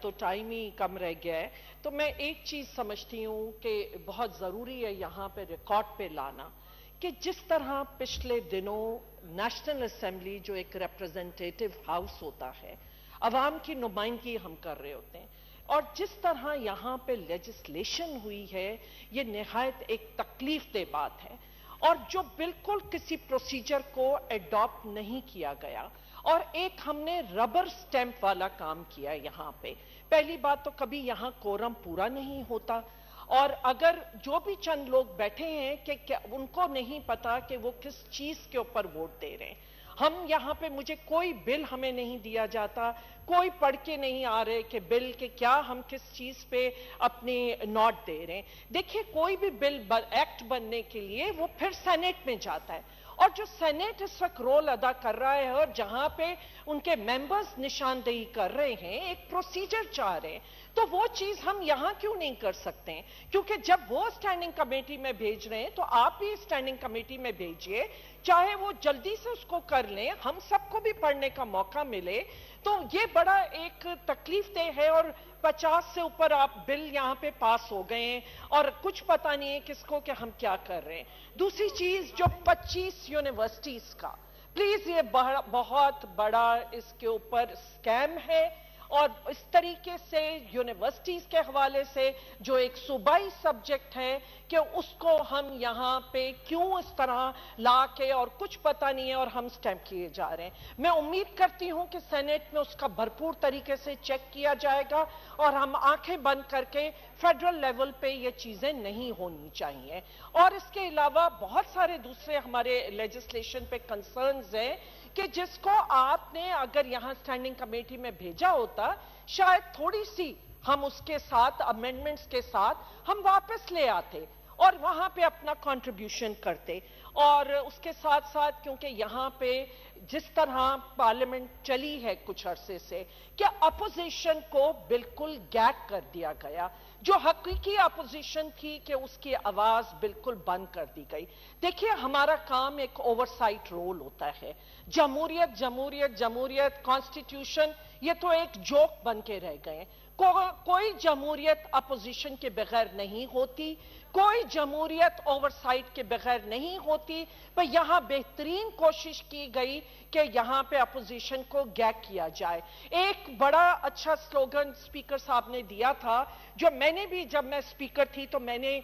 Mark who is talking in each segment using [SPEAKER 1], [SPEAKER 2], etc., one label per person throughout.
[SPEAKER 1] تو ٹائم ہی کم رہ گیا ہے، تو میں ایک چیز سمجھتی ہوں کہ بہت ضروری ہے یہاں پہ ریکارڈ پہ لانا کہ جس طرح پچھلے دنوں نیشنل اسمبلی جو ایک ریپرزنٹیٹیو ہاؤس ہوتا ہے، عوام کی نمائندگی ہم کر رہے ہوتے ہیں، اور جس طرح یہاں پہ لیجسلیشن ہوئی ہے، یہ نہایت ایک تکلیف دہ بات ہے، اور جو بالکل کسی پروسیجر کو ایڈاپٹ نہیں کیا گیا، اور ایک ہم نے ربر سٹیمپ والا کام کیا یہاں پہ۔ پہلی بات تو کبھی یہاں کورم پورا نہیں ہوتا، اور اگر جو بھی چند لوگ بیٹھے ہیں کہ ان کو نہیں پتا کہ وہ کس چیز کے اوپر ووٹ دے رہے ہیں۔ ہم یہاں پہ مجھے کوئی بل ہمیں نہیں دیا جاتا، کوئی پڑھ کے نہیں آ رہے کہ بل کے کیا ہم کس چیز پہ اپنی نوٹ دے رہے ہیں۔ دیکھیے کوئی بھی بل ایکٹ بننے کے لیے وہ پھر سینیٹ میں جاتا ہے، اور جو سینیٹ اس وقت رول ادا کر رہا ہے اور جہاں پہ ان کے ممبرز نشاندہی کر رہے ہیں، ایک پروسیجر چاہ رہے ہیں، تو وہ چیز ہم یہاں کیوں نہیں کر سکتے ہیں؟ کیونکہ جب وہ اسٹینڈنگ کمیٹی میں بھیج رہے ہیں تو آپ بھی اسٹینڈنگ کمیٹی میں بھیجئے، چاہے وہ جلدی سے اس کو کر لیں، ہم سب کو بھی پڑھنے کا موقع ملے۔ تو یہ بڑا ایک تکلیف دہ ہے، اور 50 سے اوپر آپ بل یہاں پہ پاس ہو گئے ہیں اور کچھ پتہ نہیں ہے کس کو کہ ہم کیا کر رہے ہیں۔ دوسری چیز جو 25 یونیورسٹیز کا، پلیز یہ بہت بڑا اس کے اوپر سکیم ہے، اور اس طریقے سے یونیورسٹیز کے حوالے سے جو ایک صوبائی سبجیکٹ ہے کہ اس کو ہم یہاں پہ کیوں اس طرح لا کے اور کچھ پتہ نہیں ہے اور ہم سٹیمپ کیے جا رہے ہیں۔ میں امید کرتی ہوں کہ سینیٹ میں اس کا بھرپور طریقے سے چیک کیا جائے گا، اور ہم آنکھیں بند کر کے فیڈرل لیول پہ یہ چیزیں نہیں ہونی چاہیے۔ اور اس کے علاوہ بہت سارے دوسرے ہمارے لیجسلیشن پہ کنسرنز ہیں کہ جس کو آپ نے اگر یہاں سٹینڈنگ کمیٹی میں بھیجا ہوتا، شاید تھوڑی سی ہم اس کے ساتھ امینڈمنٹس کے ساتھ ہم واپس لے آتے اور وہاں پہ اپنا کنٹریبیوشن کرتے۔ اور اس کے ساتھ ساتھ کیونکہ یہاں پہ جس طرح پارلیمنٹ چلی ہے کچھ عرصے سے کہ اپوزیشن کو بالکل گیگ کر دیا گیا، جو حقیقی اپوزیشن تھی کہ اس کی آواز بالکل بند کر دی گئی۔ دیکھیے ہمارا کام ایک اوورسائٹ رول ہوتا ہے۔ جمہوریت جمہوریت جمہوریت کانسٹیٹیوشن یہ تو ایک جوک بن کے رہ گئے ہیں۔ کوئی جمہوریت اپوزیشن کے بغیر نہیں ہوتی، کوئی جمہوریت اوورسائٹ کے بغیر نہیں ہوتی، پر یہاں بہترین کوشش کی گئی کہ یہاں پہ اپوزیشن کو گیگ کیا جائے۔ ایک بڑا اچھا سلوگن سپیکر صاحب نے دیا تھا، جو میں نے بھی جب میں سپیکر تھی تو میں نے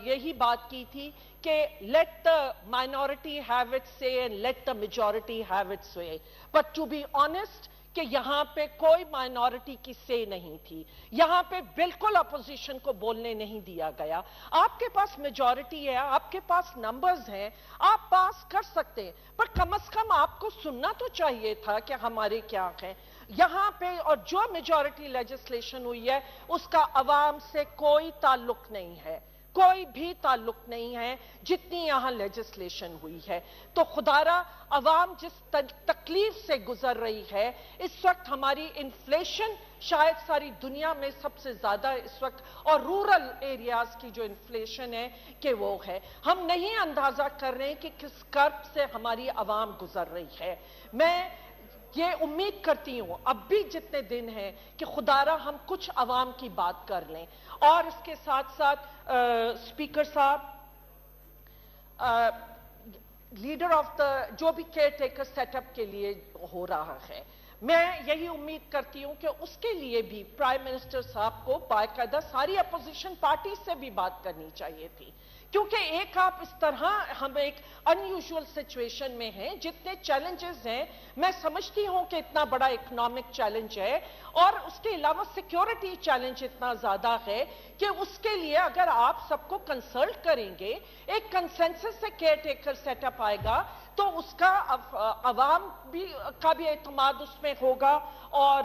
[SPEAKER 1] یہی بات کی تھی کہ let the minority have its say and let the majority have its way. But to be honest کہ یہاں پہ کوئی مائنورٹی کی سے نہیں تھی، یہاں پہ بالکل اپوزیشن کو بولنے نہیں دیا گیا۔ آپ کے پاس میجورٹی ہے، آپ کے پاس نمبرز ہیں، آپ پاس کر سکتے ہیں، پر کم از کم آپ کو سننا تو چاہیے تھا کہ ہمارے کیا ہیں یہاں پہ۔ اور جو میجورٹی لیجسلیشن ہوئی ہے اس کا عوام سے کوئی تعلق نہیں ہے، کوئی بھی تعلق نہیں ہے جتنی یہاں لیجسلیشن ہوئی ہے۔ تو خدارا عوام جس تکلیف سے گزر رہی ہے اس وقت، ہماری انفلیشن شاید ساری دنیا میں سب سے زیادہ اس وقت، اور رورل ایریاز کی جو انفلیشن ہے کہ وہ ہے، ہم نہیں اندازہ کر رہے ہیں کہ کس کرب سے ہماری عوام گزر رہی ہے۔ میں یہ امید کرتی ہوں اب بھی جتنے دن ہیں کہ خدارا ہم کچھ عوام کی بات کر لیں۔ اور اس کے ساتھ ساتھ سپیکر صاحب، لیڈر آف دا جو بھی کیئر ٹیکر سیٹ اپ کے لیے ہو رہا ہے، میں یہی امید کرتی ہوں کہ اس کے لیے بھی پرائم منسٹر صاحب کو باقاعدہ ساری اپوزیشن پارٹی سے بھی بات کرنی چاہیے تھی، کیونکہ ایک آپ اس طرح ہم ایک انیوژول سچویشن میں ہیں، جتنے چیلنجز ہیں، میں سمجھتی ہوں کہ اتنا بڑا اکنامک چیلنج ہے، اور اس کے علاوہ سیکیورٹی چیلنج اتنا زیادہ ہے کہ اس کے لیے اگر آپ سب کو کنسلٹ کریں گے، ایک کنسنسس سے کیئر ٹیکر سیٹ اپ آئے گا تو اس کا عوام کا بھی اعتماد اس میں ہوگا، اور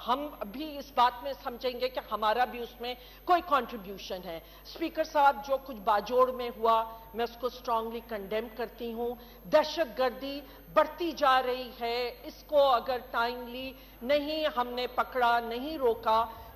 [SPEAKER 1] ہم بھی اس بات میں سمجھیں گے کہ ہمارا بھی اس میں کوئی کنٹریبیوشن ہے۔ سپیکر صاحب جو کچھ باجوڑ میں ہوا میں اس کو سٹرانگلی کنڈیم کرتی ہوں۔ دہشت گردی بڑھتی جا رہی ہے، اس کو اگر ٹائملی نہیں ہم نے پکڑا، نہیں روکا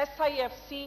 [SPEAKER 1] SIFC